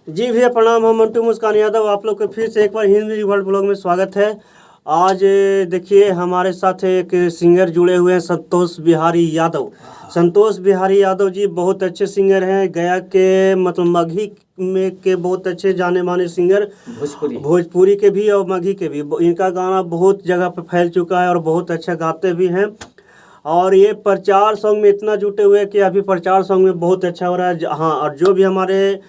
जी भैया प्रणाम। हम मंटू मुस्कान यादव, आप लोग के फिर से एक बार हिंद म्यूजिक वर्ल्ड ब्लॉग में स्वागत है। आज देखिए हमारे साथ एक सिंगर जुड़े हुए हैं, संतोष बिहारी यादव। संतोष बिहारी यादव जी बहुत अच्छे सिंगर हैं, गया के मतलब मगही में के बहुत अच्छे जाने माने सिंगर, भोजपुरी के भी और मगही के भी। इनका गाना बहुत जगह पे फैल चुका है और बहुत अच्छा गाते भी हैं। और ये प्रचार सॉन्ग में इतना जुटे हुए हैं कि अभी प्रचार सॉन्ग में बहुत अच्छा हो रहा है। हाँ, और जो भी हमारे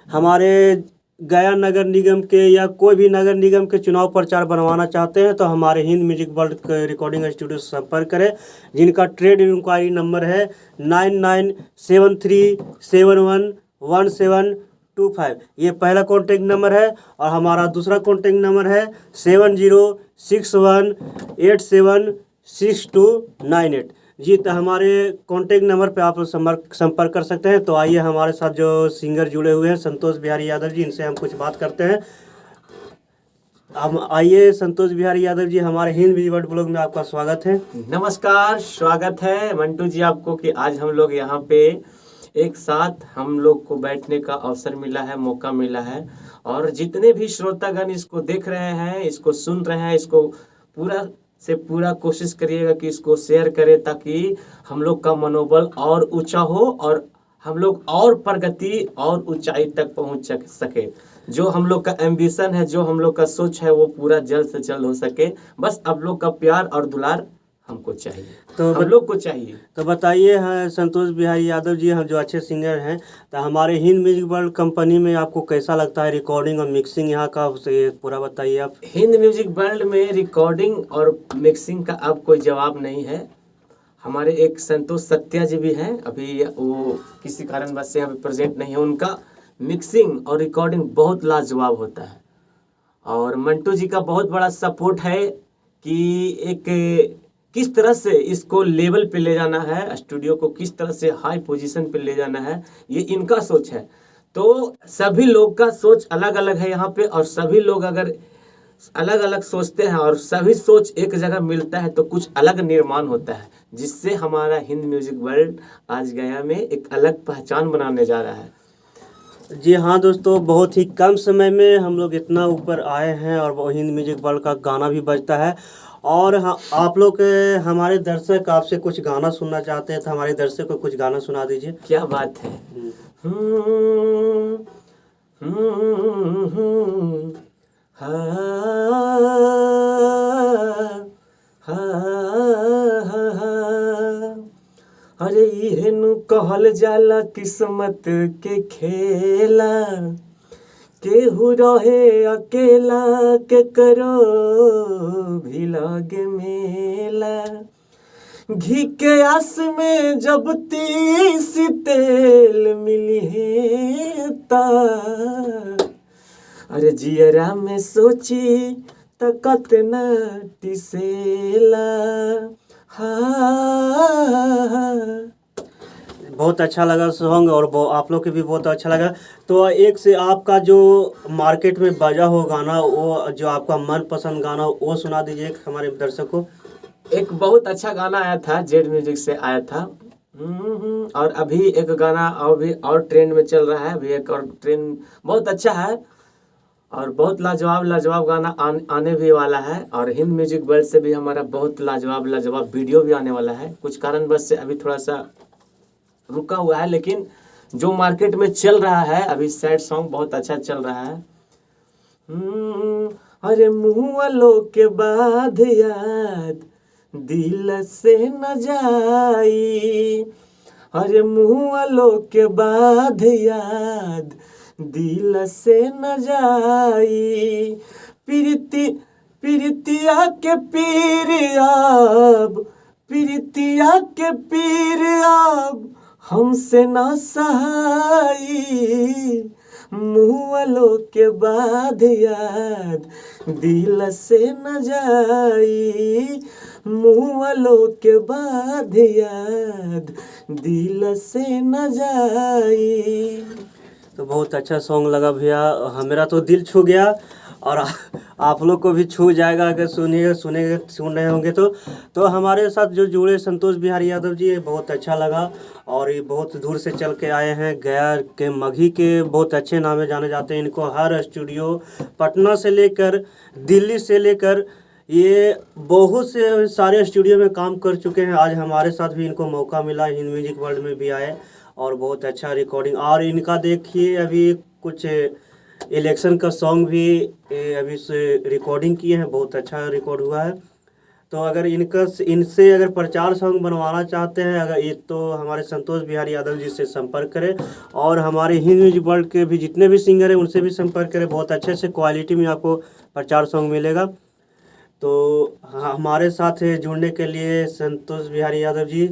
हमारे गया नगर निगम के या कोई भी नगर निगम के चुनाव प्रचार बनवाना चाहते हैं तो हमारे हिंद म्यूजिक वर्ल्ड के रिकॉर्डिंग स्टूडियो से संपर्क करें, जिनका ट्रेड इंक्वायरी नंबर है 9973711725। ये पहला कॉन्टेक्ट नंबर है। और हमारा दूसरा कॉन्टेक्ट नंबर है 7061876298। जी, तो हमारे कॉन्टेक्ट नंबर पे आप संपर्क कर सकते हैं। तो आइए हमारे साथ जो सिंगर जुड़े हुए हैं संतोष बिहारी यादव जी, इनसे हम कुछ बात करते हैं। हम आइए संतोष बिहारी यादव जी, हमारे हिंद म्यूजिक वर्ल्ड ब्लॉग में आपका स्वागत है। नमस्कार, स्वागत है मंटू जी आपको कि आज हम लोग यहाँ पे एक साथ हम लोग को बैठने का अवसर मिला है, मौका मिला है। और जितने भी श्रोतागण इसको देख रहे हैं, इसको सुन रहे हैं, इसको पूरा से पूरा कोशिश करिएगा कि इसको शेयर करें ताकि हम लोग का मनोबल और ऊंचा हो और हम लोग और प्रगति और ऊंचाई तक पहुंच सके। जो हम लोग का एम्बिशन है, जो हम लोग का सोच है, वो पूरा जल्द से जल्द हो सके। बस आप लोग का प्यार और दुलार हमको चाहिए, तो हम लोग को चाहिए। तो बताइए, हाँ संतोष बिहारी यादव जी, हम जो अच्छे सिंगर हैं, तो हमारे हिंद म्यूजिक वर्ल्ड कंपनी में आपको कैसा लगता है रिकॉर्डिंग और मिक्सिंग यहाँ का, उसे पूरा बताइए आप। हिंद म्यूजिक वर्ल्ड में रिकॉर्डिंग और मिक्सिंग का अब कोई जवाब नहीं है। हमारे एक संतोष सत्या जी भी हैं, अभी वो किसी कारणवश से यहाँ पे प्रेजेंट नहीं है। उनका मिक्सिंग और रिकॉर्डिंग बहुत लाजवाब होता है। और मंटू जी का बहुत बड़ा सपोर्ट है कि एक किस तरह से इसको लेवल पे ले जाना है, स्टूडियो को किस तरह से हाई पोजीशन पे ले जाना है, ये इनका सोच है। तो सभी लोग का सोच अलग अलग है यहाँ पे, और सभी लोग अगर अलग अलग सोचते हैं और सभी सोच एक जगह मिलता है तो कुछ अलग निर्माण होता है, जिससे हमारा हिंद म्यूजिक वर्ल्ड आज गया में एक अलग पहचान बनाने जा रहा है। जी हाँ दोस्तों, बहुत ही कम समय में हम लोग इतना ऊपर आए हैं और हिंद म्यूजिक वर्ल्ड का गाना भी बजता है। और हाँ, आप लोग हमारे दर्शक आपसे कुछ गाना सुनना चाहते हैं, तो हमारे दर्शक को कुछ गाना सुना दीजिए। क्या बात है। अरे ये नु कहल जाला किस्मत के खेला, केहू रहे अकेला के करो भी लागे मेला। घी के आस में जब तीस तेल मिली है ता, अरे जियरा में सोची तकत न टिसेला। बहुत अच्छा लगा सॉन्ग, और आप लोग के भी बहुत अच्छा लगा। तो एक से आपका जो मार्केट में बजा हो गाना, वो जो आपका मनपसंद गाना हो, वो सुना दीजिए हमारे दर्शक को। एक बहुत अच्छा गाना आया था, जेड म्यूजिक से आया था। और अभी एक गाना अभी और ट्रेंड में चल रहा है, अभी एक और ट्रेंड बहुत अच्छा है और बहुत लाजवाब लाजवाब गाना आने भी वाला है। और हिंद म्यूजिक वर्ल्ड से भी हमारा बहुत लाजवाब लाजवाब वीडियो भी आने वाला है। कुछ कारणवश से अभी थोड़ा सा रुका हुआ है, लेकिन जो मार्केट में चल रहा है अभी सैड सॉन्ग बहुत अच्छा चल रहा है। अरे मुँह वालों के बाद याद दिल से न जाई, अरे मुँह वालों के बाद याद दिल से न जाई। प्रीतिया के पीर अब, प्रीतिया के पीर अब हमसे न सहाई। मुँह वालों के बाद याद दिल से न जाई, मुँह वालों के बाद याद दिल से न जाई। तो बहुत अच्छा सॉन्ग लगा भैया, मेरा तो दिल छू गया। और आप लोग को भी छू जाएगा अगर सुन रहे होंगे तो हमारे साथ जो जुड़े संतोष बिहारी यादव जी, ये बहुत अच्छा लगा। और ये बहुत दूर से चल के आए हैं, गया के मघी के बहुत अच्छे नामे जाने जाते हैं। इनको हर स्टूडियो पटना से लेकर दिल्ली से लेकर ये बहुत से सारे स्टूडियो में काम कर चुके हैं। आज हमारे साथ भी इनको मौका मिला, हिंद म्यूजिक वर्ल्ड में भी आए और बहुत अच्छा रिकॉर्डिंग। और इनका देखिए अभी कुछ इलेक्शन का सॉन्ग भी अभी से रिकॉर्डिंग किए हैं, बहुत अच्छा रिकॉर्ड हुआ है। तो अगर इनसे अगर प्रचार सॉन्ग बनवाना चाहते हैं अगर ये, तो हमारे संतोष बिहारी यादव जी से संपर्क करें। और हमारे हिंद म्यूजिक वर्ल्ड के भी जितने भी सिंगर हैं उनसे भी संपर्क करें, बहुत अच्छे से क्वालिटी में आपको प्रचार सॉन्ग मिलेगा। तो हमारे साथ जुड़ने के लिए संतोष बिहारी यादव जी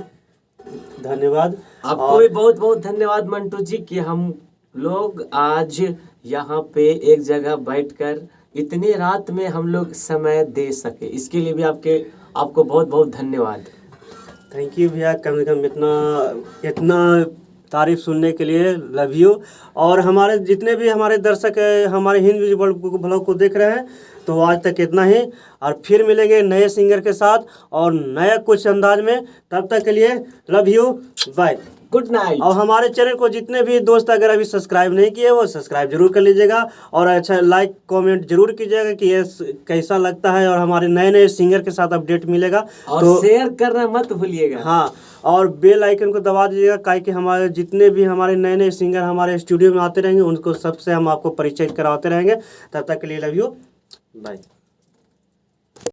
धन्यवाद। आपको भी बहुत बहुत धन्यवाद मंटू जी कि हम लोग आज यहाँ पे एक जगह बैठकर इतनी रात में हम लोग समय दे सके, इसके लिए भी आपको बहुत बहुत धन्यवाद। थैंक यू भैया, कम से कम इतना तारीफ सुनने के लिए, लव यू। और हमारे जितने भी हमारे दर्शक है हमारे हिंद म्यूजिक वर्ल्ड ब्लॉग को देख रहे हैं, तो आज तक इतना ही। और फिर मिलेंगे नए सिंगर के साथ और नया कुछ अंदाज में। तब तक के लिए love you, bye, good night. और हमारे चैनल को जितने भी दोस्त अगर अभी सब्सक्राइब नहीं किए वो सब्सक्राइब जरूर कर लीजिएगा। और अच्छा लाइक कमेंट जरूर कीजिएगा कि ये कैसा लगता है, और हमारे नए नए सिंगर के साथ अपडेट मिलेगा। और तो शेयर करना मत भूलिएगा। हाँ, और बेल आइकन को दबा दीजिएगा, काहे कि हमारे जितने भी हमारे नए नए सिंगर हमारे स्टूडियो में आते रहेंगे उनको सबसे हम आपको परिचय कराते रहेंगे। तब तक के लिए लव यू, बाय।